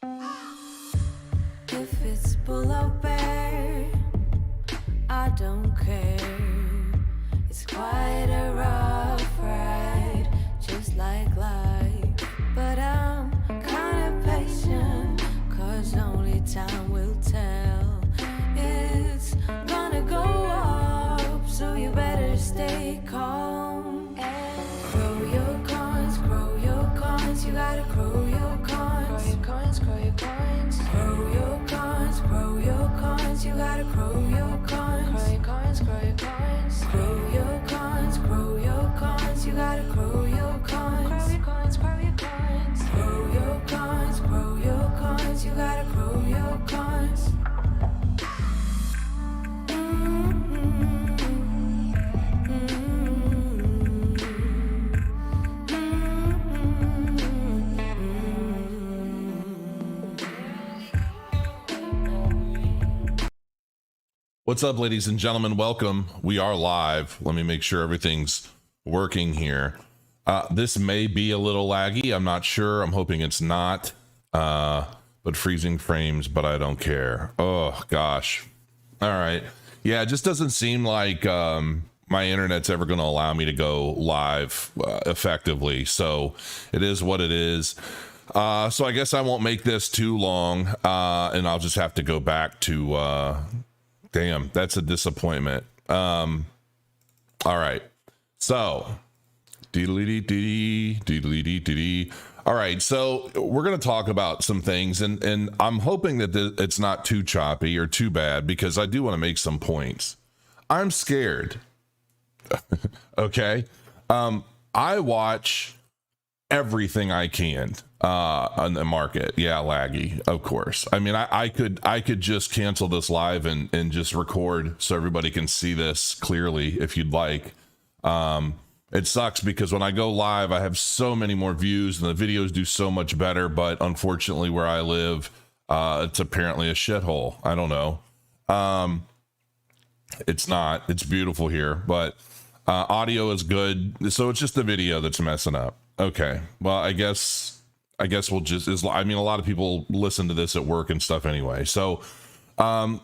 If it's bull or bear, I don't care. It's quite a rough ride, just like life. But I'm kinda patient, 'cause only time will tell. It's gonna go up, so you better stay calm. Grow your coins, you gotta grow your coins. Grow your coins, grow your coins. Grow your coins, you gotta grow your coins. Grow your coins, grow your coins. Grow your coins, you gotta grow your coins. Grow your coins, grow your coins. Grow your coins, you gotta grow your coins. What's up, ladies and gentlemen? Welcome. We are live. Let me make sure everything's working here. This may be a little laggy. I'm not sure. I'm hoping it's not. But freezing frames, but I don't care. Oh, gosh. All right. Yeah, it just doesn't seem like my internet's ever going to allow me to go live effectively. So it is what it is. So I guess I won't make this too long, and I'll just have to go back to... Damn, that's a disappointment. All right. So, all right, so we're going to talk about some things, and I'm hoping that it's not too choppy or too bad, because I do want to make some points. I'm scared. Okay. I watch everything I can on the market. Yeah, laggy, of course. I mean, I could just cancel this live and just record so everybody can see this clearly if you'd like. It sucks because when I go live, I have so many more views and the videos do so much better, but unfortunately where I live, it's apparently a shithole. I don't know. It's not. It's beautiful here, but audio is good. So it's just the video that's messing up. Okay. Well, I guess we'll just, I mean, a lot of people listen to this at work and stuff anyway. So, you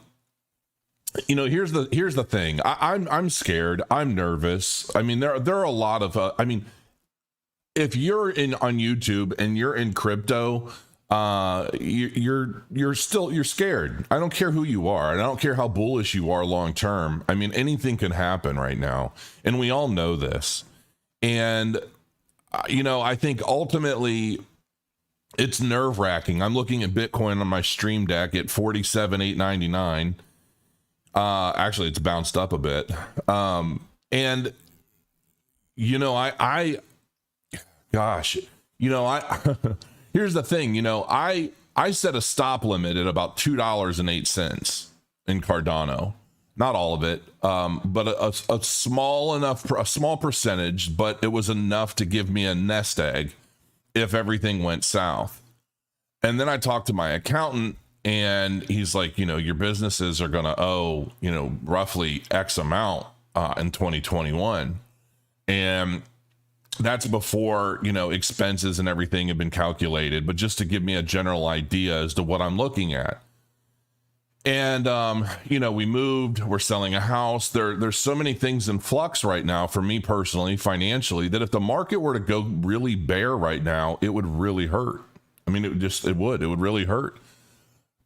know, here's the thing. I'm scared. I'm nervous. I mean, there are a lot of, I mean, if you're on YouTube and you're in crypto, you're scared. I don't care who you are, and I don't care how bullish you are long term. I mean, anything can happen right now, and we all know this. And you know, I think ultimately it's nerve wracking. I'm looking at Bitcoin on my stream deck at 47,899. Actually, it's bounced up a bit. And you know, gosh, you know, here's the thing, you know, I set a stop limit at about $2.08 in Cardano. Not all of it, but a small percentage, but it was enough to give me a nest egg if everything went south. And then I talked to my accountant, and he's like, you know, your businesses are going to owe, you know, roughly X amount in 2021. And that's before, you know, expenses and everything have been calculated, but just to give me a general idea as to what I'm looking at. And, you know, we moved, we're selling a house. There's so many things in flux right now for me personally, financially, that if the market were to go really bare right now, it would really hurt. I mean, it would really hurt.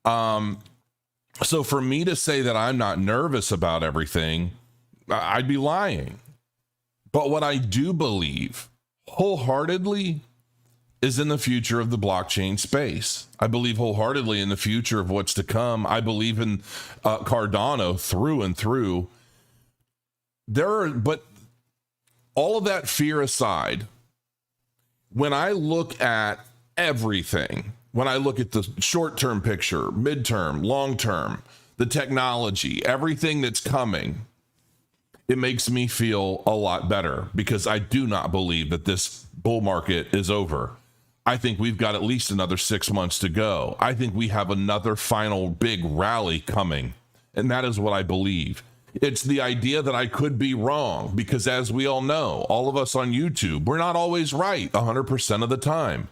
So for me to say that I'm not nervous about everything, I'd be lying. But what I do believe wholeheartedly is in the future of the blockchain space. I believe wholeheartedly in the future of what's to come. I believe in Cardano through and through. But all of that fear aside, when I look at everything, when I look at the short-term picture, midterm, long-term, the technology, everything that's coming, it makes me feel a lot better, because I do not believe that this bull market is over. I think we've got at least another 6 months to go. I think we have another final big rally coming, and that is what I believe. It's the idea that I could be wrong, because as we all know, all of us on YouTube, we're not always right 100% of the time.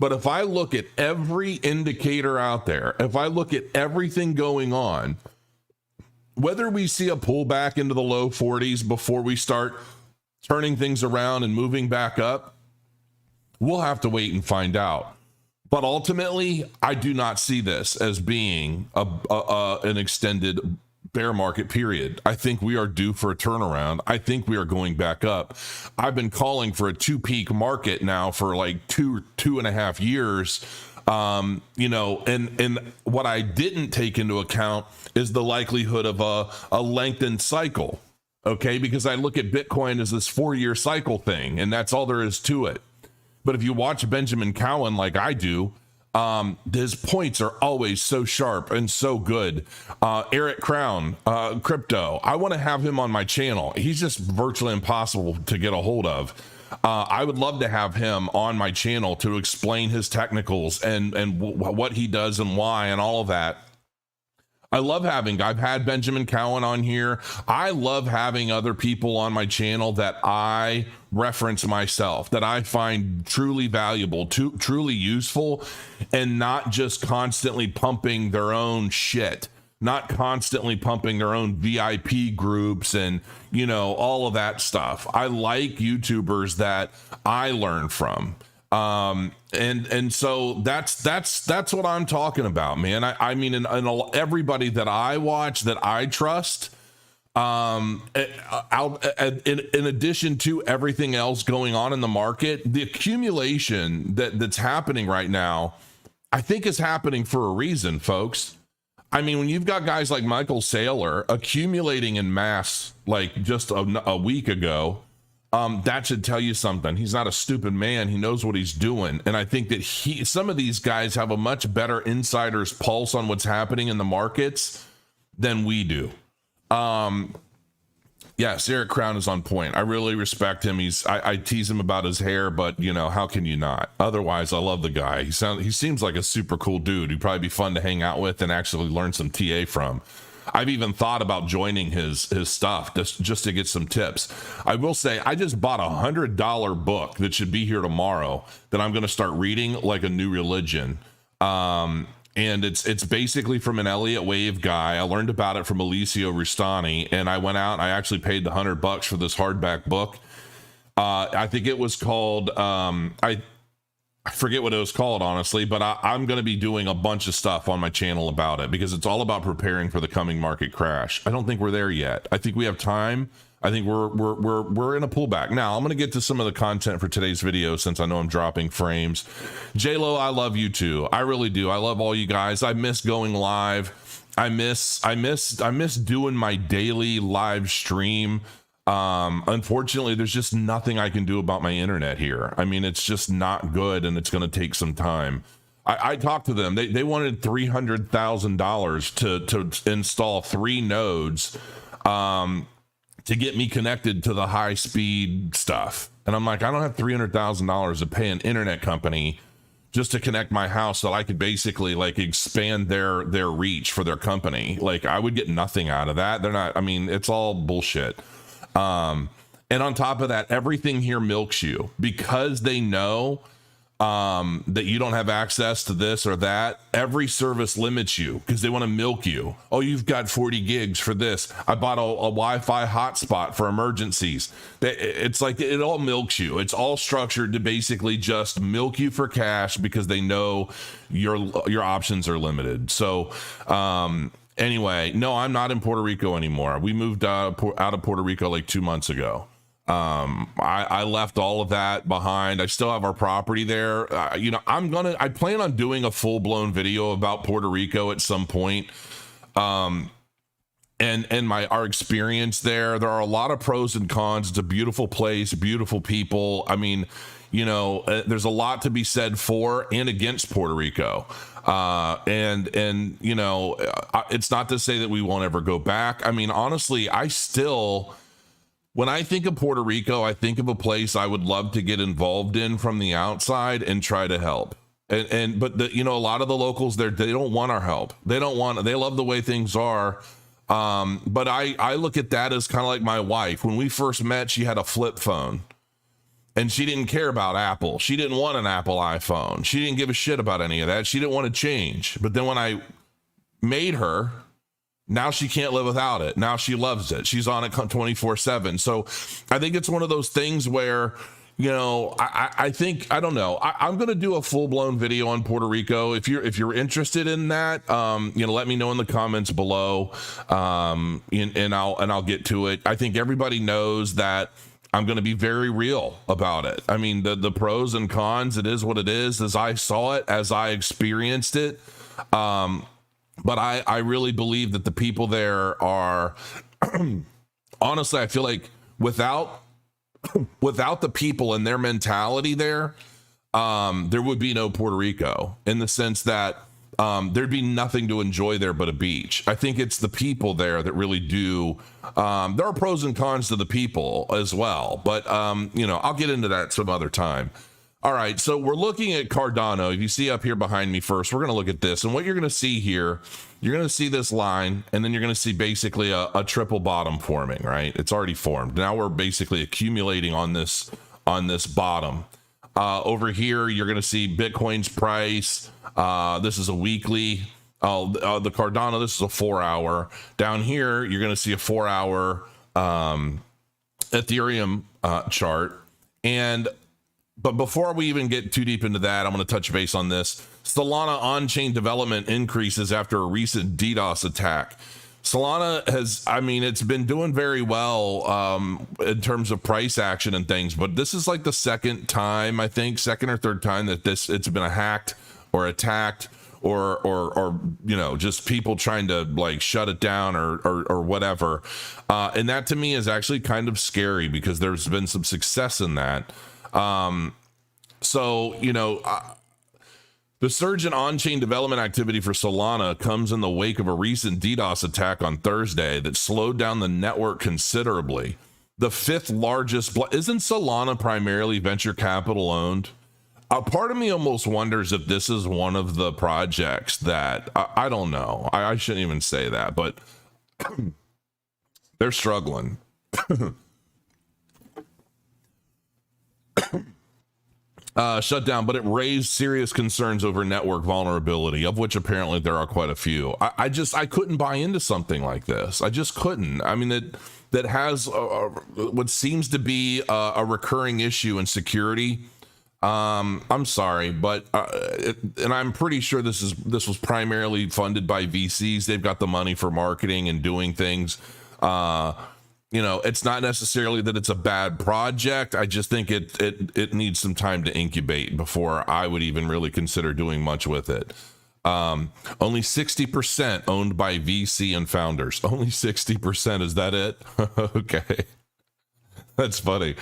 But if I look at every indicator out there, if I look at everything going on, whether we see a pullback into the low 40s before we start turning things around and moving back up, we'll have to wait and find out. But ultimately, I do not see this as being an extended bear market period. I think we are due for a turnaround. I think we are going back up. I've been calling for a 2-peak market now for like two and a half years. You know, and what I didn't take into account is the likelihood of a lengthened cycle. Okay, because I look at Bitcoin as this 4-year cycle thing, and that's all there is to it. But if you watch Benjamin Cowan like I do, his points are always so sharp and so good. Eric Crown, crypto, I want to have him on my channel. He's just virtually impossible to get a hold of. I would love to have him on my channel to explain his technicals and what he does and why and all of that. I've had Benjamin Cowan on here. I love having other people on my channel that I reference myself, that I find truly valuable, truly useful, and not just constantly pumping their own shit, not constantly pumping their own VIP groups and, you know, all of that stuff. I like YouTubers that I learn from. And so that's what I'm talking about, man. I mean, in everybody that I watch that I trust, in addition to everything else going on in the market, the accumulation that's happening right now, I think is happening for a reason, folks. I mean, when you've got guys like Michael Saylor accumulating in mass, like just a week ago, that should tell you something. He's not a stupid man. He knows what he's doing. And I think that some of these guys have a much better insider's pulse on what's happening in the markets than we do. Yes, Eric Crown is on point. I really respect him. I tease him about his hair, but you know, how can you not? Otherwise, I love the guy. He seems like a super cool dude who'd probably be fun to hang out with and actually learn some TA from. I've even thought about joining his stuff just to get some tips. I will say I just bought $100 book that should be here tomorrow that I'm going to start reading like a new religion. And it's basically from an Elliott Wave guy. I learned about it from Alessio Rustani, and I went out and I actually paid the $100 for this hardback book. I think it was called, I forget what it was called, honestly, but I'm going to be doing a bunch of stuff on my channel about it because it's all about preparing for the coming market crash. I don't think we're there yet. I think we have time. I think we're in a pullback. Now, I'm going to get to some of the content for today's video since I know I'm dropping frames. J-Lo, I love you too. I really do. I love all you guys. I miss going live. I miss doing my daily live stream. Unfortunately, there's just nothing I can do about my internet here. I mean, it's just not good, and it's going to take some time. I talked to them. They wanted $300,000 to install 3 nodes to get me connected to the high speed stuff. And I'm like, I don't have $300,000 to pay an internet company just to connect my house so I could basically like expand their reach for their company. Like, I would get nothing out of that. They're not, I mean, it's all bullshit. And on top of that, everything here milks you because they know that you don't have access to this or that. Every service limits you because they want to milk you. Oh, you've got 40 gigs for this. I bought a Wi-Fi hotspot for emergencies. It's like it all milks you. It's all structured to basically just milk you for cash because they know your options are limited. So, anyway, no, I'm not in Puerto Rico anymore. We moved out of Puerto Rico like 2 months ago. I left all of that behind. I still have our property there. You know, I plan on doing a full-blown video about Puerto Rico at some point. And our experience there. There are a lot of pros and cons. It's a beautiful place, beautiful people. I mean, you know, there's a lot to be said for and against Puerto Rico. And you know, it's not to say that we won't ever go back. I mean, honestly, when I think of Puerto Rico, I think of a place I would love to get involved in from the outside and try to help. But you know, a lot of the locals there, they don't want our help. They love the way things are. But I look at that as kind of like my wife. When we first met, she had a flip phone. And she didn't care about Apple. She didn't want an Apple iPhone. She didn't give a shit about any of that. She didn't want to change. But then when I made her, now she can't live without it. Now she loves it. She's on it 24/7. So I think it's one of those things where, you know, I think, I don't know. I'm going to do a full blown video on Puerto Rico. If you're interested in that, you know, let me know in the comments below. And I'll get to it. I think everybody knows that I'm going to be very real about it. I mean, the pros and cons, it is what it is, as I saw it, as I experienced it. But I really believe that the people there are, honestly, I feel like without the people and their mentality there would be no Puerto Rico, in the sense that there'd be nothing to enjoy there but a beach. I think it's the people there that really do. There are pros and cons to the people as well, but you know, I'll get into that some other time. All right, so we're looking at Cardano. If you see up here behind me first, we're going to look at this. And what you're going to see here, you're going to see this line, and then you're going to see basically a triple bottom forming, right? It's already formed. Now we're basically accumulating on this bottom. Over here, you're going to see Bitcoin's price. This is a weekly. The Cardano, this is a 4-hour. Down here, you're going to see a 4-hour Ethereum chart. But before we even get too deep into that, I'm going to touch base on this. Solana on-chain development increases after a recent DDoS attack. Solana has, I mean, it's been doing very well in terms of price action and things, but this is like the second time, I think, second or third time that it's been hacked or attacked or you know, just people trying to like shut it down or whatever. And that to me is actually kind of scary, because there's been some success in that. So, you know, the surge in on-chain development activity for Solana comes in the wake of a recent DDoS attack on Thursday that slowed down the network considerably. The fifth largest, isn't Solana primarily venture capital owned? Part of me almost wonders if this is one of the projects that, I don't know. I shouldn't even say that, but they're struggling. Shut down, but it raised serious concerns over network vulnerability, of which apparently there are quite a few. I couldn't buy into something like this. I just couldn't. I mean, that has what seems to be a recurring issue in security. I'm sorry, but and I'm pretty sure this was primarily funded by VCs. They've got the money for marketing and doing things. You know, it's not necessarily that it's a bad project. I just think it needs some time to incubate before I would even really consider doing much with it. Only 60% owned by VC and founders. Only 60%. Is that it? Okay. That's funny.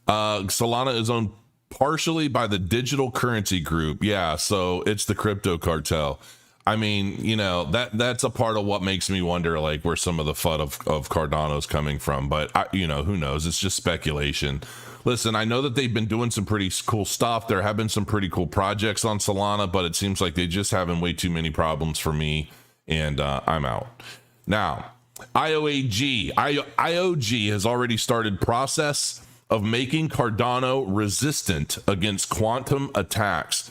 Solana is owned partially by the Digital Currency Group. Yeah, so it's the crypto cartel. I mean, you know, that's a part of what makes me wonder, like, where some of the FUD of Cardano is coming from. But, you know, who knows? It's just speculation. Listen, I know that they've been doing some pretty cool stuff. There have been some pretty cool projects on Solana, but it seems like they just having way too many problems for me, and I'm out. Now, IOG has already started process of making Cardano resistant against quantum attacks.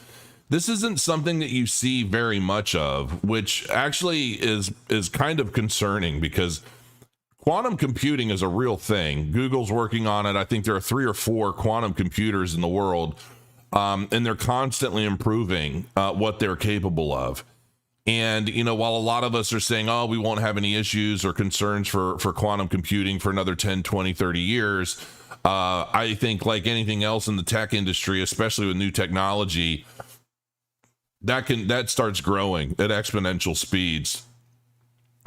This isn't something that you see very much of, which actually is kind of concerning, because quantum computing is a real thing. Google's working on it. I think there are 3 or 4 quantum computers in the world, and they're constantly improving what they're capable of. And, you know, while a lot of us are saying, oh, we won't have any issues or concerns for quantum computing for another 10, 20, 30 years, I think, like anything else in the tech industry, especially with new technology, that starts growing at exponential speeds.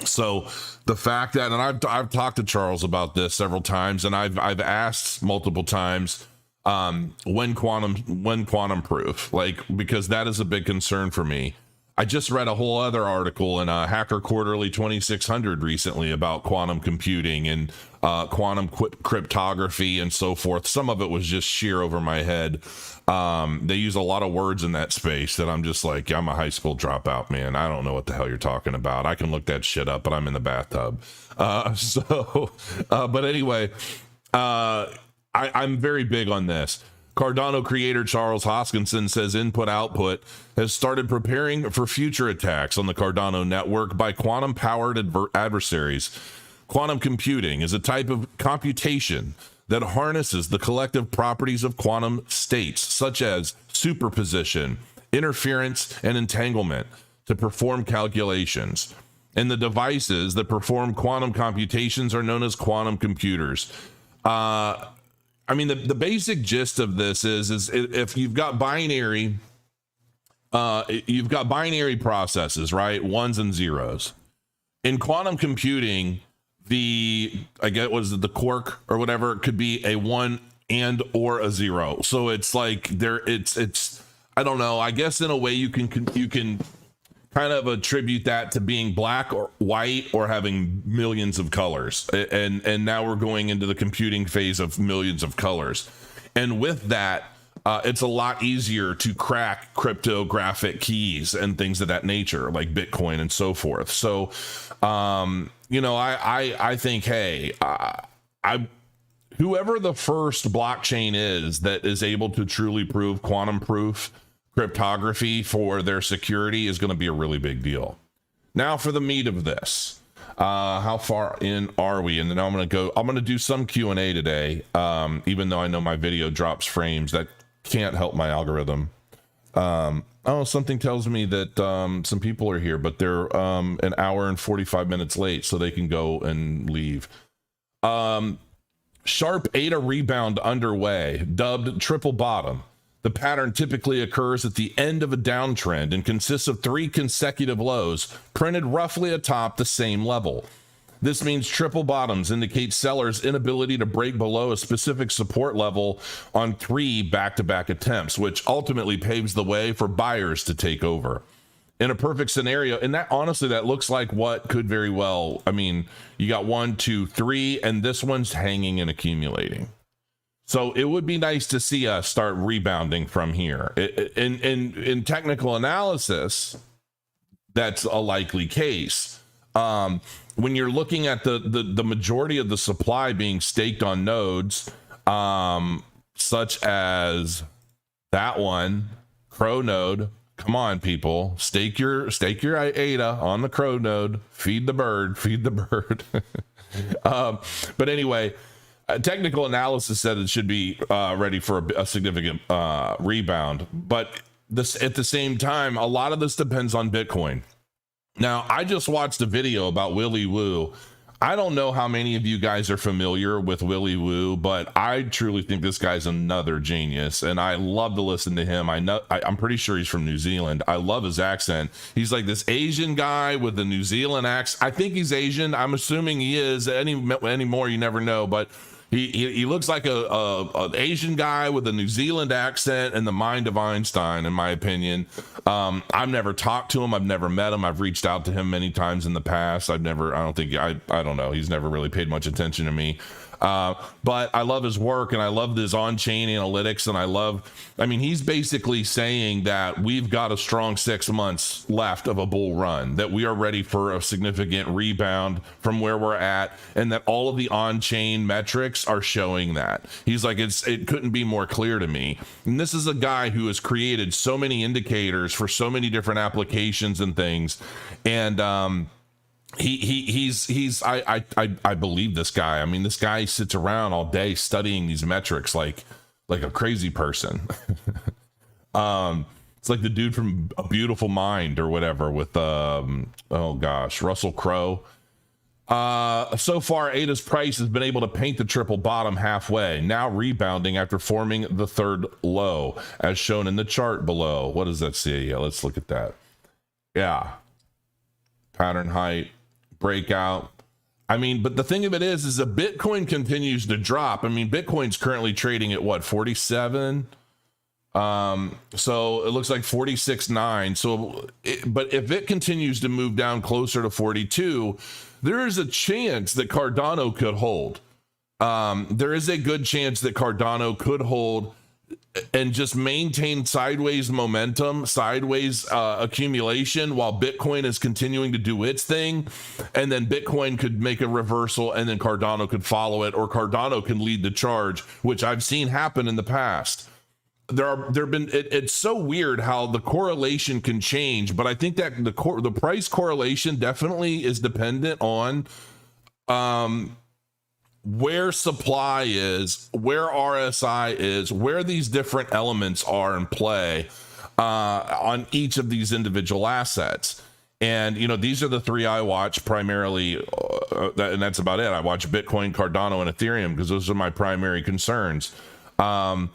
So the fact that, and I've talked to Charles about this several times, and I've asked multiple times, when quantum proof, like, because that is a big concern for me. I just read a whole other article in Hacker Quarterly 2600 recently about quantum computing and quantum cryptography and so forth. Some of it was just sheer over my head. They use a lot of words in that space that I'm just like, I'm a high school dropout, man. I don't know what the hell you're talking about. I can look that shit up, but I'm in the bathtub. But anyway, I'm very big on this. Cardano creator Charles Hoskinson says input output has started preparing for future attacks on the Cardano network by quantum powered adversaries. Quantum computing is a type of computation that harnesses the collective properties of quantum states, such as superposition, interference, and entanglement, to perform calculations. And the devices that perform quantum computations are known as quantum computers. I mean, the basic gist of this is if you've got binary processes, right? Ones and zeros. In quantum computing, I get what is it, the quark or whatever, it could be a 1 and or a 0. So it's like it's I don't know. I guess in a way you can kind of attribute that to being black or white or having millions of colors. And now we're going into the computing phase of millions of colors. And with that, it's a lot easier to crack cryptographic keys and things of that nature, like Bitcoin and so forth. So, I think, hey, whoever the first blockchain is that is able to truly prove quantum proof cryptography for their security is going to be a really big deal. Now for the meat of this, how far in are we? And then I'm going to do some Q&A today. Even though I know my video drops frames, that can't help my algorithm. Something tells me that some people are here, but they're an hour and 45 minutes late, so they can go and leave. Sharp ADA rebound underway, dubbed triple bottom. The pattern typically occurs at the end of a downtrend and consists of 3 consecutive lows printed roughly atop the same level. This means triple bottoms indicate sellers' inability to break below a specific support level on 3 back-to-back attempts, which ultimately paves the way for buyers to take over. In a perfect scenario, and that honestly, that looks like what could very well, I mean, you got 1, 2, 3, and this one's hanging and accumulating. So it would be nice to see us start rebounding from here. In technical analysis, that's a likely case. When you're looking at the majority of the supply being staked on nodes, such as that one, Crow node. Come on, people, stake your ADA on the Crow node. Feed the bird. But anyway. Technical analysis said it should be ready for a significant rebound, but at the same time, a lot of this depends on Bitcoin. Now, I just watched a video about Willy Woo. I don't know how many of you guys are familiar with Willy Woo, but I truly think this guy's another genius, and I love to listen to him. I'm pretty sure he's from New Zealand. I love his accent. He's like this Asian guy with a New Zealand accent. I think he's Asian. I'm assuming he is. Anymore, you never know, but he looks like an Asian guy with a New Zealand accent and the mind of Einstein, in my opinion. I've never talked to him. I've never met him. I've reached out to him many times in the past. I don't know. He's never really paid much attention to me. But I love his work, and I love his on-chain analytics, and he's basically saying that we've got a strong 6 months left of a bull run, that we are ready for a significant rebound from where we're at, and that all of the on-chain metrics are showing that. He's like, it couldn't be more clear to me. And this is a guy who has created so many indicators for so many different applications and things. And, I believe this guy. I mean, this guy sits around all day studying these metrics like a crazy person. It's like the dude from A Beautiful Mind or whatever with Russell Crowe. So far, ADA's price has been able to paint the triple bottom halfway, now rebounding after forming the third low, as shown in the chart below. What does that say? Yeah, let's look at that. Yeah. Pattern height. Breakout. But the thing of it is that Bitcoin continues to drop. Bitcoin's currently trading at what, 47? So it looks like 46.9. But if it continues to move down closer to 42, there is a chance that Cardano could hold. There is a good chance that Cardano could hold and just maintain sideways momentum, sideways accumulation while Bitcoin is continuing to do its thing. And then Bitcoin could make a reversal and then Cardano could follow it, or Cardano can lead the charge, which I've seen happen in the past. It's so weird how the correlation can change, but I think that the price correlation definitely is dependent on where supply is, where RSI is, where these different elements are in play on each of these individual assets. And, you know, these are the three I watch primarily, and that's about it. I watch Bitcoin, Cardano, and Ethereum because those are my primary concerns. I'm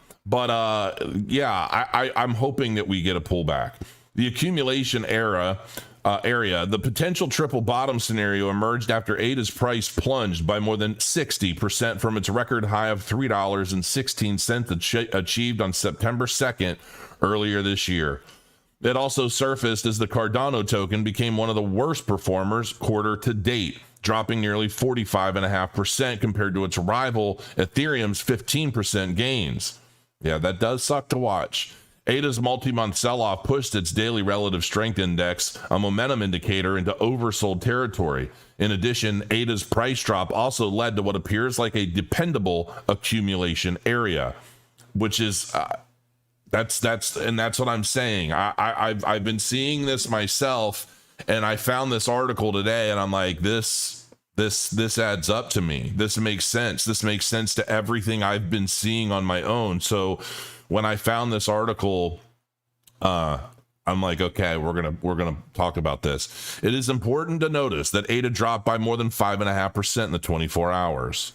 hoping that we get a pullback. The accumulation area, the potential triple bottom scenario emerged after ADA's price plunged by more than 60% from its record high of $3.16 achieved on September 2nd earlier this year. It also surfaced as the Cardano token became one of the worst performers quarter to date, dropping nearly 45.5% compared to its rival Ethereum's 15% gains. Yeah, that does suck to watch. ADA's multi-month sell-off pushed its daily relative strength index, a momentum indicator, into oversold territory. In addition, ADA's price drop also led to what appears like a dependable accumulation area, which is that's what I'm saying. I've been seeing this myself, and I found this article today, and I'm like, this adds up to me. This makes sense. This makes sense to everything I've been seeing on my own. So when I found this article, I'm like, okay, we're gonna talk about this. It is important to notice that ADA dropped by more than 5.5% in the 24 hours.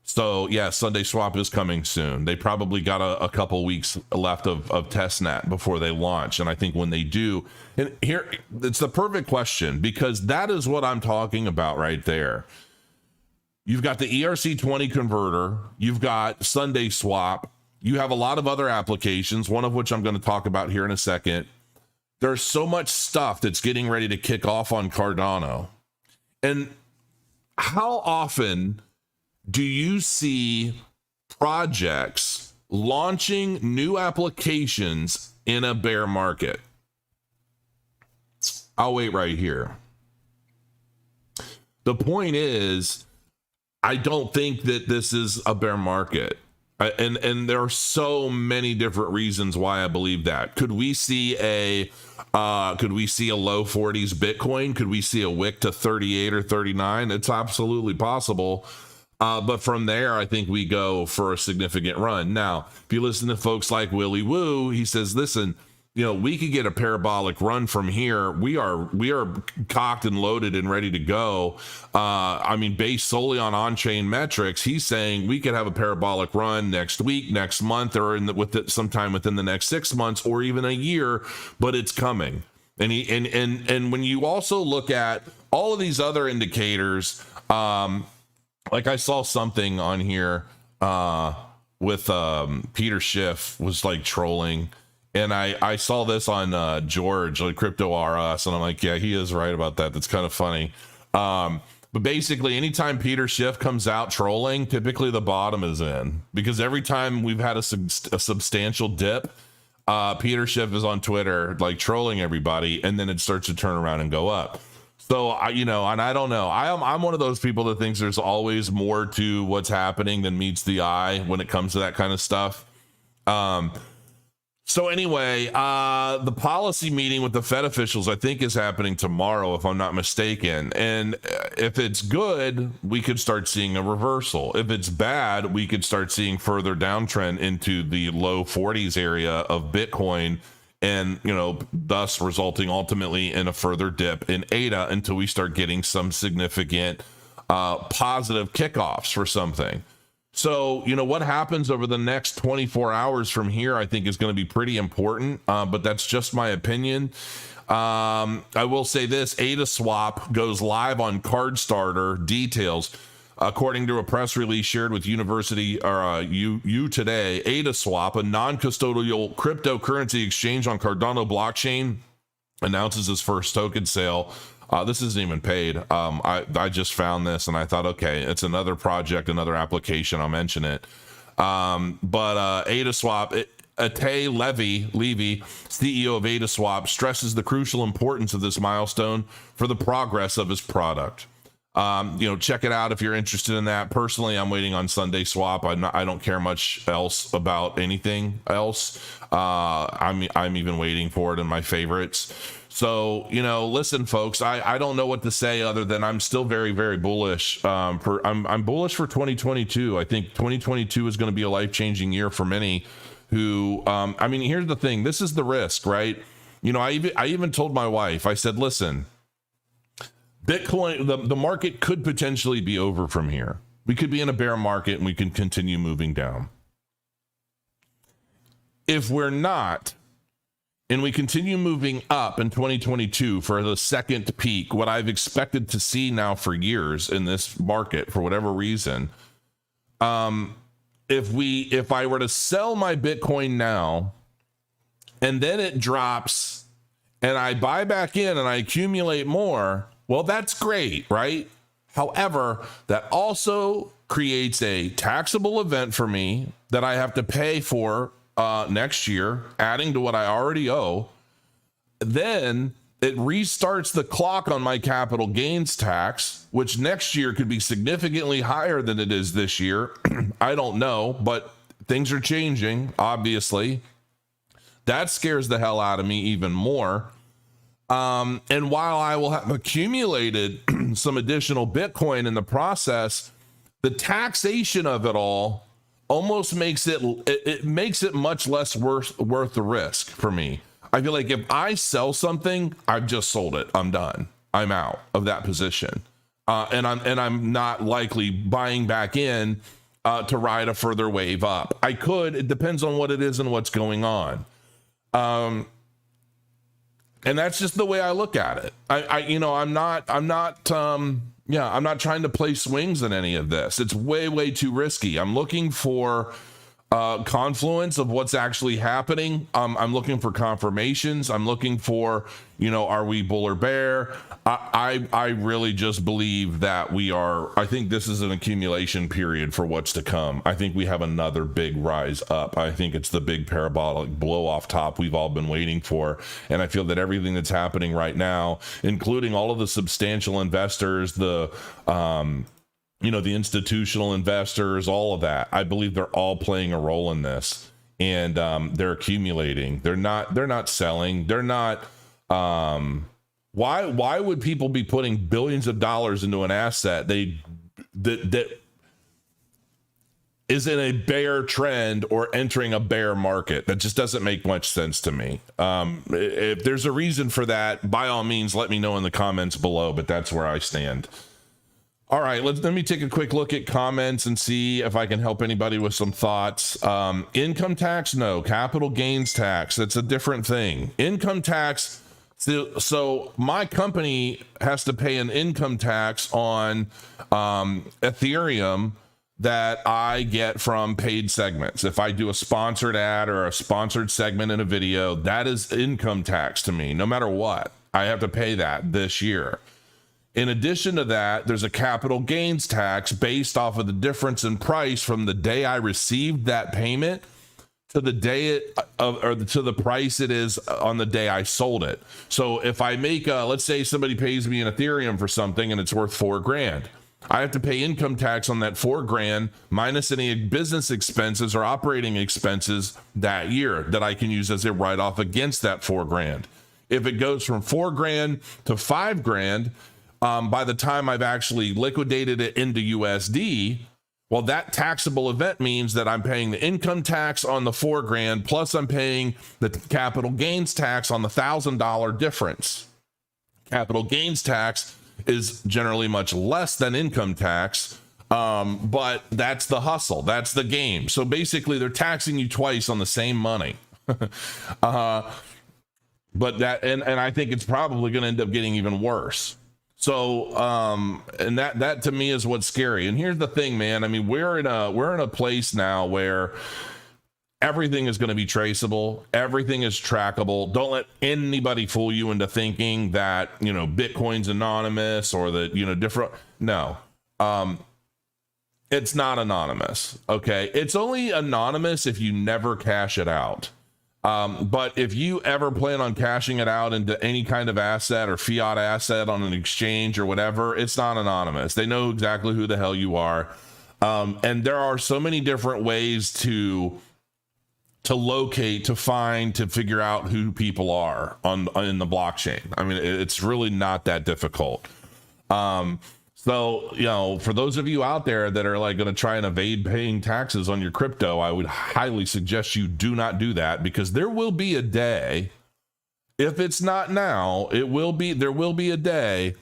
So yeah, Sunday swap is coming soon. They probably got a couple weeks left of testnet before they launch, and I think when they do, and here it's the perfect question, because that is what I'm talking about right there. You've got the ERC20 converter, you've got Sunday swap. You have a lot of other applications, one of which I'm going to talk about here in a second. There's so much stuff that's getting ready to kick off on Cardano. And how often do you see projects launching new applications in a bear market? I'll wait right here. The point is, I don't think that this is a bear market. And there are so many different reasons why I believe that. Could we see a low 40s Bitcoin? Could we see a wick to 38 or 39? It's absolutely possible. But from there, I think we go for a significant run. Now, if you listen to folks like Willy Woo, he says, listen, you know, we could get a parabolic run from here. We are cocked and loaded and ready to go. Based solely on on-chain metrics, he's saying we could have a parabolic run next week, next month, or sometime within the next 6 months, or even a year. But it's coming. And when you also look at all of these other indicators, like I saw something on here with Peter Schiff was like trolling. And I saw this on George, like Crypto RS, and I'm like, yeah, he is right about that. That's kind of funny. But basically, anytime Peter Schiff comes out trolling, typically the bottom is in. Because every time we've had a substantial dip, Peter Schiff is on Twitter, like trolling everybody, and then it starts to turn around and go up. So, and I don't know. I'm one of those people that thinks there's always more to what's happening than meets the eye when it comes to that kind of stuff. So anyway, the policy meeting with the Fed officials, I think, is happening tomorrow, if I'm not mistaken. And if it's good, we could start seeing a reversal. If it's bad, we could start seeing further downtrend into the low 40s area of Bitcoin, and, thus resulting ultimately in a further dip in ADA until we start getting some significant positive kickoffs for something. So, what happens over the next 24 hours from here, I think is going to be pretty important, but that's just my opinion. I will say this, ADA swap goes live on CardStarter details. According to a press release shared with University U Today, ADA Swap, a non-custodial cryptocurrency exchange on Cardano blockchain, announces its first token sale. This isn't even paid. I just found this and I thought, okay, it's another project, another application. I'll mention it. But AdaSwap, Ate Levy, CEO of AdaSwap, stresses the crucial importance of this milestone for the progress of his product. Check it out if you're interested in that. Personally, I'm waiting on Sunday Swap. I don't care much else about anything else. I'm even waiting for it in my favorites. So, listen, folks, I don't know what to say other than I'm still very, very bullish. I'm bullish for 2022. I think 2022 is going to be a life-changing year for many who, here's the thing. This is the risk, right? I even told my wife, I said, listen, Bitcoin, the market could potentially be over from here. We could be in a bear market and we can continue moving down. If we're not, and we continue moving up in 2022 for the second peak, what I've expected to see now for years in this market, for whatever reason, if I were to sell my Bitcoin now and then it drops and I buy back in and I accumulate more, well, that's great, right? However, that also creates a taxable event for me that I have to pay for next year, adding to what I already owe. Then it restarts the clock on my capital gains tax, which next year could be significantly higher than it is this year. I don't know, but things are changing, obviously. That scares the hell out of me even more. And while I will have accumulated some additional Bitcoin in the process, the taxation of it all almost makes it makes it much less worth the risk for me. I feel like if I sell something, I've just sold it. I'm done. I'm out of that position. And I'm not likely buying back in to ride a further wave up. I could. It depends on what it is and what's going on. And that's just the way I look at it. I'm not trying to play swings in any of this. It's way, way too risky. I'm looking for confluence of what's actually happening. I'm looking for confirmations. I'm looking for, are we bull or bear? I really just believe that I think this is an accumulation period for what's to come. I think we have another big rise up. I think it's the big parabolic blow off top we've all been waiting for. And I feel that everything that's happening right now, including all of the substantial investors, the institutional investors, all of that, I believe they're all playing a role in this, and they're accumulating. They're not selling. They're not. Why would people be putting billions of dollars into an asset that is in a bear trend or entering a bear market? That just doesn't make much sense to me. If there's a reason for that, by all means, let me know in the comments below, but that's where I stand. All right, let me take a quick look at comments and see if I can help anybody with some thoughts. Income tax, no. Capital gains tax, that's a different thing. Income tax, so my company has to pay an income tax on Ethereum that I get from paid segments. If I do a sponsored ad or a sponsored segment in a video, that is income tax to me, no matter what. I have to pay that this year. In addition to that, there's a capital gains tax based off of the difference in price from the day I received that payment to the day to the price it is on the day I sold it. So if I make let's say somebody pays me in Ethereum for something and it's worth $4,000, I have to pay income tax on that $4,000 minus any business expenses or operating expenses that year that I can use as a write-off against that $4,000. If it goes from $4,000 to $5,000, by the time I've actually liquidated it into USD, well, that taxable event means that I'm paying the income tax on the $4,000, plus I'm paying the capital gains tax on the $1,000 difference. Capital gains tax is generally much less than income tax, but that's the hustle. That's the game. So basically, they're taxing you twice on the same money. But that, and I think it's probably going to end up getting even worse. So, and that to me is what's scary. And here's the thing, man. I mean, we're in a place now where everything is going to be traceable. Everything is trackable. Don't let anybody fool you into thinking that, Bitcoin's anonymous or that, different. No. It's not anonymous. Okay. It's only anonymous if you never cash it out. But if you ever plan on cashing it out into any kind of asset or fiat asset on an exchange or whatever, it's not anonymous. They know exactly who the hell you are. And there are so many different ways to locate, to find, to figure out who people are in the blockchain. I mean, it's really not that difficult. So, you know, for those of you out there that are like going to try and evade paying taxes on your crypto, I would highly suggest you do not do that, because there will be a day, if it's not now, there will be a day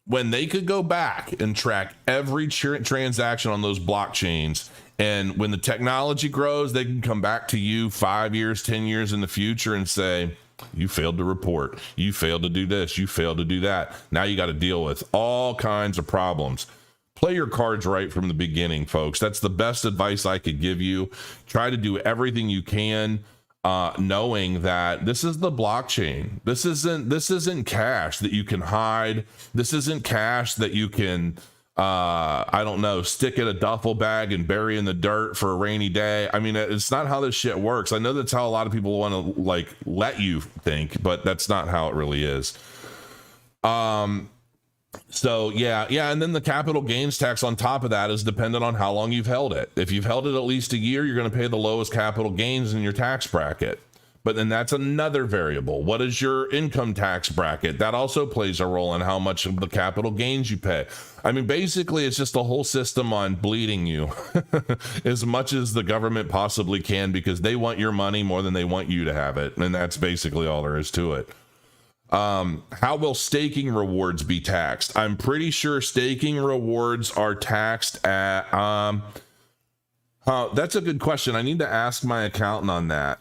when they could go back and track every transaction on those blockchains. And when the technology grows, they can come back to you 5 years, 10 years in the future and say, you failed to report, you failed to do this, you failed to do that. Now you got to deal with all kinds of problems. Play your cards right from the beginning, folks. That's the best advice I could give you. Try to do everything you can, knowing that this is the blockchain. This isn't cash that you can hide. This isn't cash that you can I don't know, stick in a duffel bag and bury in the dirt for a rainy day. I mean, it's not how this shit works. I know that's how a lot of people want to like let you think, but that's not how it really is. So yeah. And then the capital gains tax on top of that is dependent on how long you've held it. If you've held it at least a year, you're going to pay the lowest capital gains in your tax bracket. But then that's another variable. What is your income tax bracket? That also plays a role in how much of the capital gains you pay. I mean, basically, it's just a whole system on bleeding you as much as the government possibly can, because they want your money more than they want you to have it. And that's basically all there is to it. How will staking rewards be taxed? I'm pretty sure staking rewards are taxed at... that's a good question. I need to ask my accountant on that.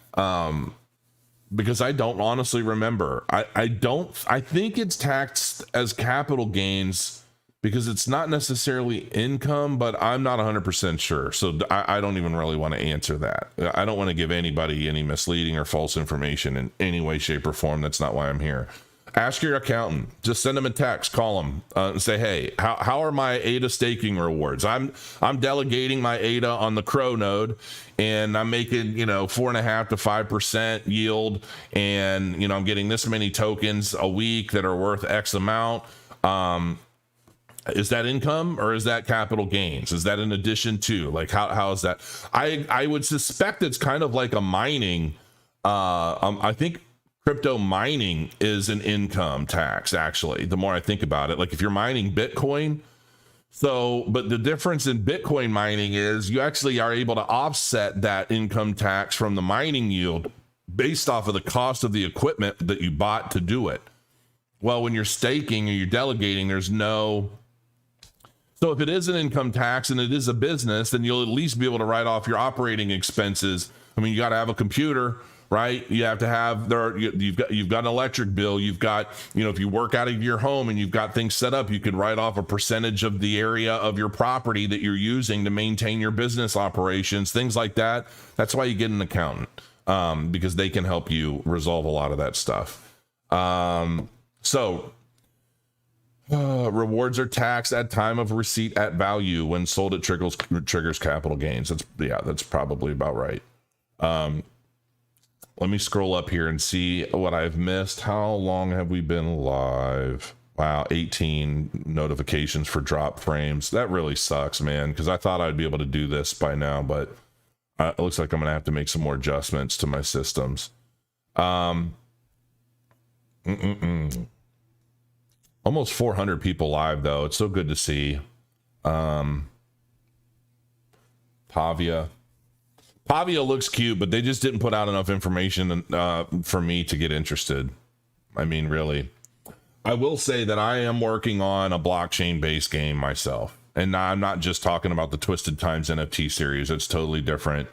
Because I don't honestly remember. I think it's taxed as capital gains because it's not necessarily income, but I'm not 100% sure. So I don't even really want to answer that. I don't want to give anybody any misleading or false information in any way, shape, or form. That's not why I'm here. Ask your accountant. Just send them a text, call them, and say, hey, how are my ADA staking rewards? I'm delegating my ADA on the Crow node, and I'm making 4.5 to 5% yield, and I'm getting this many tokens a week that are worth X amount. Is that income or is that capital gains? Is that in addition to, like, how is that? I would suspect it's kind of like a mining. I think crypto mining is an income tax, actually, the more I think about it. Like if you're mining Bitcoin, but the difference in Bitcoin mining is you actually are able to offset that income tax from the mining yield based off of the cost of the equipment that you bought to do it. Well, when you're staking or you're delegating, there's no... So if it is an income tax and it is a business, then you'll at least be able to write off your operating expenses. I mean, you got to have a computer, right? You have to have you've got an electric bill. You've got, if you work out of your home and you've got things set up, you can write off a percentage of the area of your property that you're using to maintain your business operations, things like that. That's why you get an accountant, because they can help you resolve a lot of that stuff. Rewards are taxed at time of receipt at value. When sold, it triggers capital gains. That's probably about right. Let me scroll up here and see what I've missed. How long have we been live? Wow, 18 notifications for drop frames. That really sucks, man, because I thought I'd be able to do this by now, but it looks like I'm going to have to make some more adjustments to my systems. Almost 400 people live, though. It's so good to see. Pavia looks cute, but they just didn't put out enough information for me to get interested. I mean, really. I will say that I am working on a blockchain-based game myself. And I'm not just talking about the Twisted Times NFT series. It's totally different.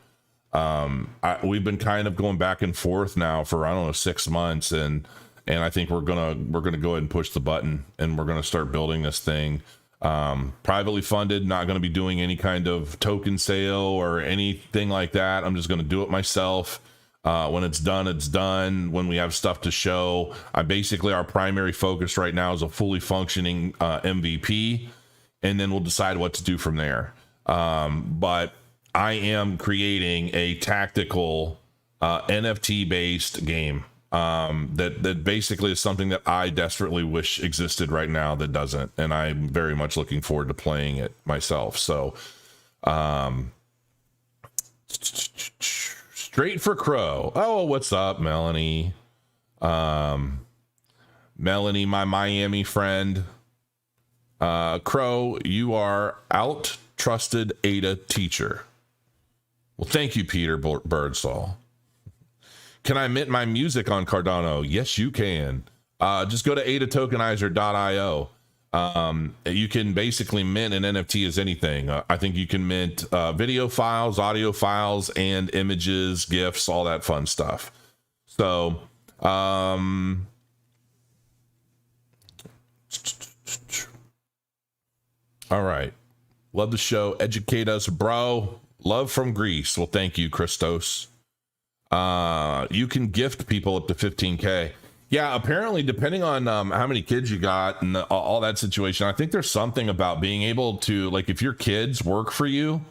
We've been kind of going back and forth now for, 6 months. And I think we're gonna go ahead and push the button, and we're gonna start building this thing. Privately funded, not going to be doing any kind of token sale or anything like that. I'm just going to do it myself. When it's done, it's done. When we have stuff to show, our primary focus right now is a fully functioning MVP, and then we'll decide what to do from there. But I am creating a tactical NFT based game that basically is something that I desperately wish existed right now that doesn't, and I'm very much looking forward to playing it myself. So straight for Crow. Oh, what's up, Melanie? Melanie, my Miami friend. Crow, you are out trusted ADA teacher. Well, thank you, Peter Birdsall. Can I mint my music on Cardano? Yes, you can. Just go to adatokenizer.io. You can basically mint an NFT as anything. I think you can mint video files, audio files, and images, GIFs, all that fun stuff. So, all right. Love the show. Educate us, bro. Love from Greece. Well, thank you, Christos. You can gift people up to 15K. Yeah, apparently, depending on how many kids you got and all that situation, I think there's something about being able to, like, if your kids work for you,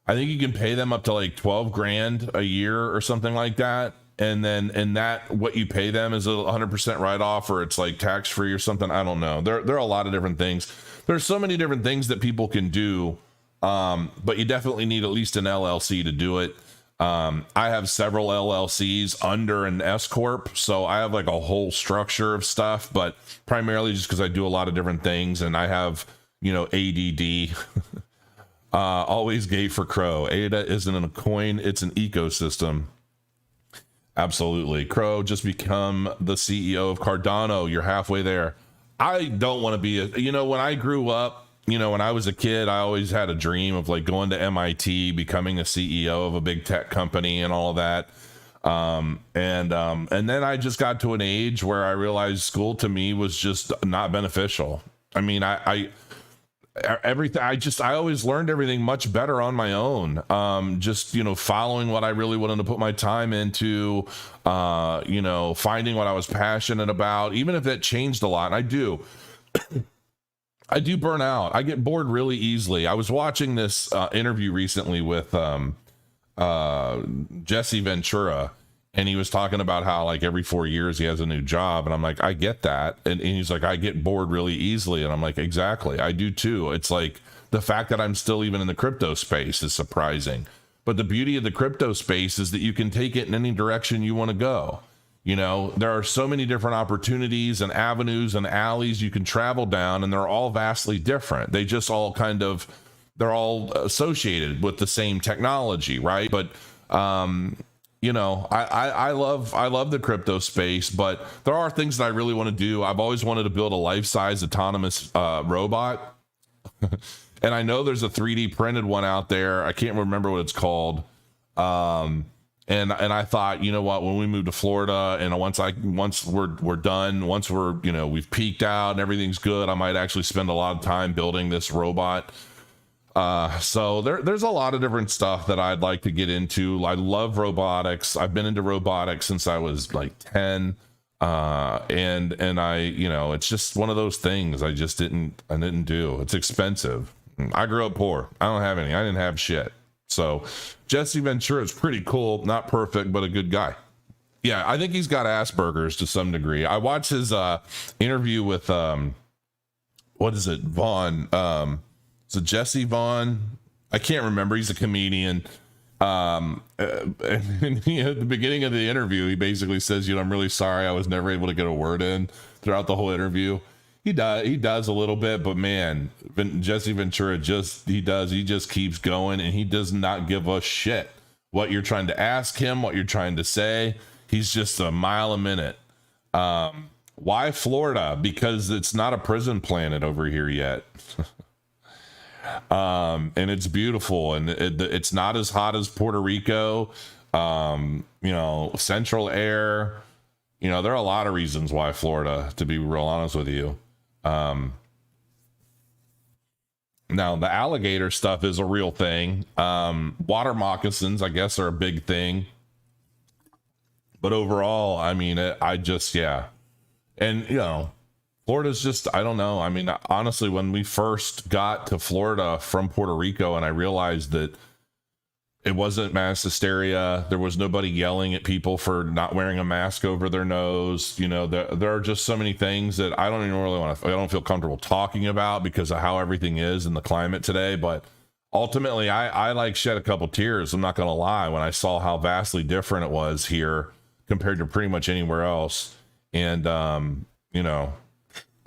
I think you can pay them up to like 12 grand a year or something like that. And then what you pay them is a 100% write-off, or it's like tax-free or something. I don't know. There are a lot of different things. There's so many different things that people can do, but you definitely need at least an LLC to do it. I have several LLCs under an S corp, so I have like a whole structure of stuff, but primarily just because I do a lot of different things, and I have, ADD. Always gay for Crow. ADA isn't a coin, it's an ecosystem. Absolutely. Crow, just become the CEO of Cardano. You're halfway there. I don't want to be when I grew up, when I was a kid, I always had a dream of like going to MIT, becoming a CEO of a big tech company and all of that. And then I just got to an age where I realized school to me was just not beneficial. I mean, I always learned everything much better on my own. Following what I really wanted to put my time into, finding what I was passionate about, even if that changed a lot. And I do. I do burn out. I get bored really easily. I was watching this interview recently with Jesse Ventura, and he was talking about how like every 4 years he has a new job. And I'm like, I get that. And he's like, I get bored really easily. And I'm like, exactly. I do too. It's like the fact that I'm still even in the crypto space is surprising. But the beauty of the crypto space is that you can take it in any direction you want to go. There are so many different opportunities and avenues and alleys you can travel down, and they're all vastly different. They just all they're all associated with the same technology, right? But, I love the crypto space, but there are things that I really want to do. I've always wanted to build a life-size autonomous robot. And I know there's a 3D printed one out there. I can't remember what it's called. And I thought, you know what, when we move to Florida and once we're done, once we've peaked out and everything's good, I might actually spend a lot of time building this robot. So there's a lot of different stuff that I'd like to get into. I love robotics. I've been into robotics since I was like 10. And I, it's just one of those things I didn't do. It's expensive. I grew up poor. I don't have any. I didn't have shit. So Jesse Ventura is pretty cool. Not perfect, but a good guy. Yeah, I think he's got Asperger's to some degree. I watched his interview with what is it, Vaughn? So Jesse Vaughn. I can't remember. He's a comedian. And at the beginning of the interview, he basically says, I'm really sorry I was never able to get a word in throughout the whole interview. He does a little bit, but man, Jesse Ventura he just keeps going, and he does not give a shit what you're trying to ask him, what you're trying to say. He's just a mile a minute. Why Florida? Because it's not a prison planet over here yet. And it's beautiful, and it's not as hot as Puerto Rico. Central air. There are a lot of reasons why Florida, to be real honest with you. Now the alligator stuff is a real thing. Water moccasins, I guess, are a big thing. But overall, I mean, yeah. And, Florida's just, I don't know. I mean, honestly, when we first got to Florida from Puerto Rico and I realized that it wasn't mass hysteria, there was nobody yelling at people for not wearing a mask over their nose. You know, there are just so many things that I don't even really want to, I don't feel comfortable talking about because of how everything is in the climate today. But ultimately, I like shed a couple tears. I'm not going to lie, when I saw how vastly different it was here compared to pretty much anywhere else. And, you know,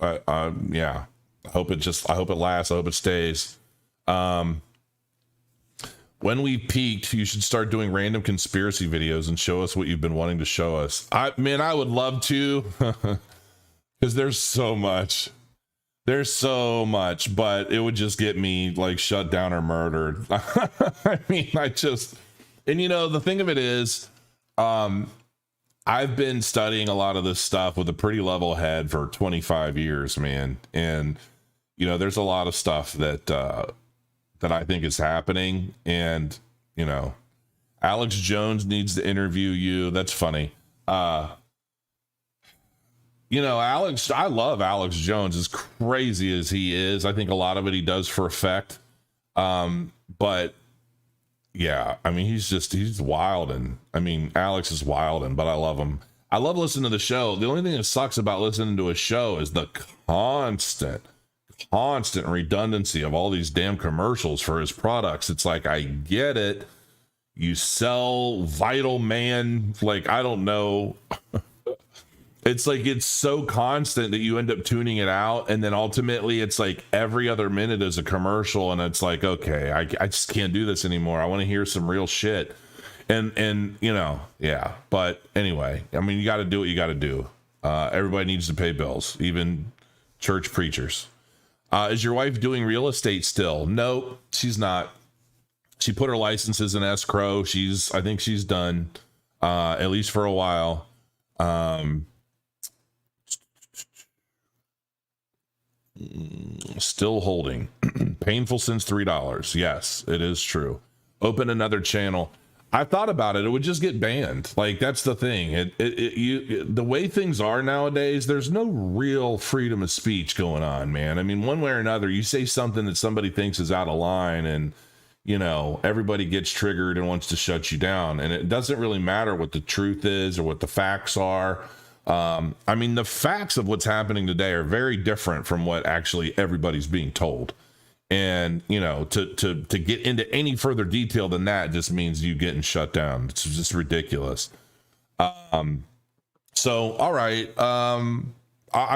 yeah, I hope it lasts. I hope it stays. When we peaked, you should start doing random conspiracy videos and show us what you've been wanting to show us. I would love to, because there's so much, but it would just get me like shut down or murdered. I mean, and you know, the thing of it is, I've been studying a lot of this stuff with a pretty level head for 25 years, man. And, you know, there's a lot of stuff that I think is happening. And, you know, Alex Jones needs to interview you. That's funny. You know, I love Alex Jones, as crazy as he is. I think a lot of it he does for effect. But yeah, I mean, he's wild. And I mean, Alex is wild, but I love him. I love listening to the show. The only thing that sucks about listening to a show is the constant redundancy of all these damn commercials for his products. It's like, I get it. You sell Vital Man. Like, I don't know. It's like, it's so constant that you end up tuning it out. And then ultimately it's like every other minute is a commercial. And it's like, okay, I just can't do this anymore. I want to hear some real shit. And, you know, yeah. But anyway, I mean, you got to do what you got to do. Everybody needs to pay bills, even church preachers. Is your wife doing real estate still? No, she's not. She put her licenses in escrow. I think she's done, at least for a while. Still holding. Painful since $3. Yes, it is true. Open another channel. I thought about it. It would just get banned. Like, that's the thing. The way things are nowadays, there's no real freedom of speech going on, man. I mean, one way or another, you say something that somebody thinks is out of line and, you know, everybody gets triggered and wants to shut you down. And it doesn't really matter what the truth is or what the facts are. I mean, the facts of what's happening today are very different from what actually everybody's being told. And, you know, to get into any further detail than that just means you getting shut down. It's just ridiculous. So, all right. I'm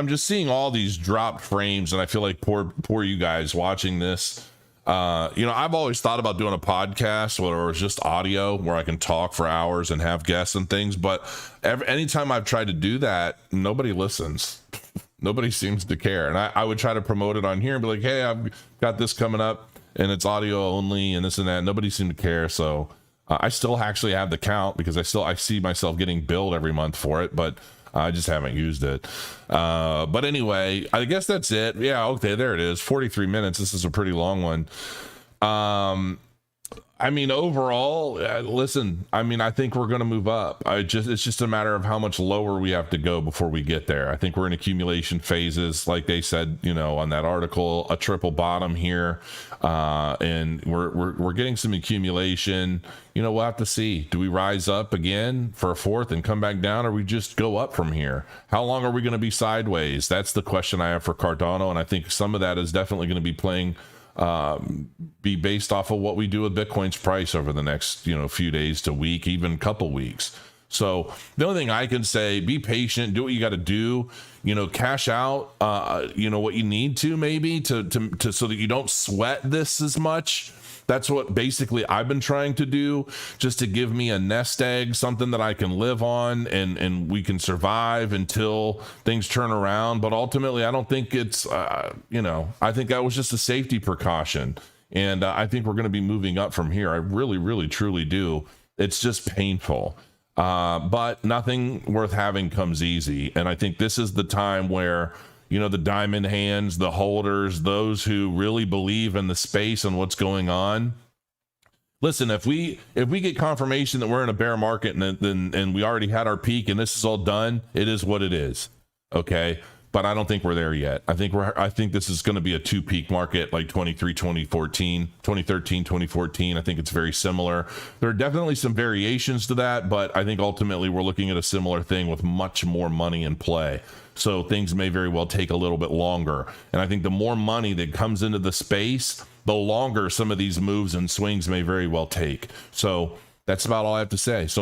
just seeing all these dropped frames and I feel like poor you guys watching this. You know, I've always thought about doing a podcast where it's just audio where I can talk for hours and have guests and things. But anytime I've tried to do that, nobody listens. Nobody seems to care. And I would try to promote it on here and be like, hey, I've got this coming up and it's audio only and this and that. Nobody seemed to care. So I still actually have the count because I see myself getting billed every month for it, but I just haven't used it. But anyway, I guess that's it. Yeah. Okay. There it is. 43 minutes. This is a pretty long one. I mean, overall, listen, I mean, I think we're going to move up. It's just a matter of how much lower we have to go before we get there. I think we're in accumulation phases, like they said, you know, on that article, a triple bottom here. And we're getting some accumulation. You know, we'll have to see. Do we rise up again for a fourth and come back down, or we just go up from here? How long are we going to be sideways? That's the question I have for Cardano. And I think some of that is definitely going to be based off of what we do with Bitcoin's price over the next, you know, few days to week, even couple weeks. So the only thing I can say, be patient, do what you got to do, you know, cash out, you know, what you need to maybe to so that you don't sweat this as much. That's what basically I've been trying to do, just to give me a nest egg, something that I can live on and we can survive until things turn around. But ultimately, I don't think it's, you know, I think that was just a safety precaution. And I think we're going to be moving up from here. I really, really, truly do. It's just painful. But nothing worth having comes easy. And I think this is the time where, you know, the diamond hands, the holders, those who really believe in the space and what's going on. Listen, if we get confirmation that we're in a bear market and we already had our peak and this is all done, it is what it is. Okay. but I don't think we're there yet. I think this is going to be a two peak market like 2013, 2014. I think it's very similar. There are definitely some variations to that, but I think ultimately we're looking at a similar thing with much more money in play. So things may very well take a little bit longer. And I think the more money that comes into the space, the longer some of these moves and swings may very well take. So that's about all I have to say. So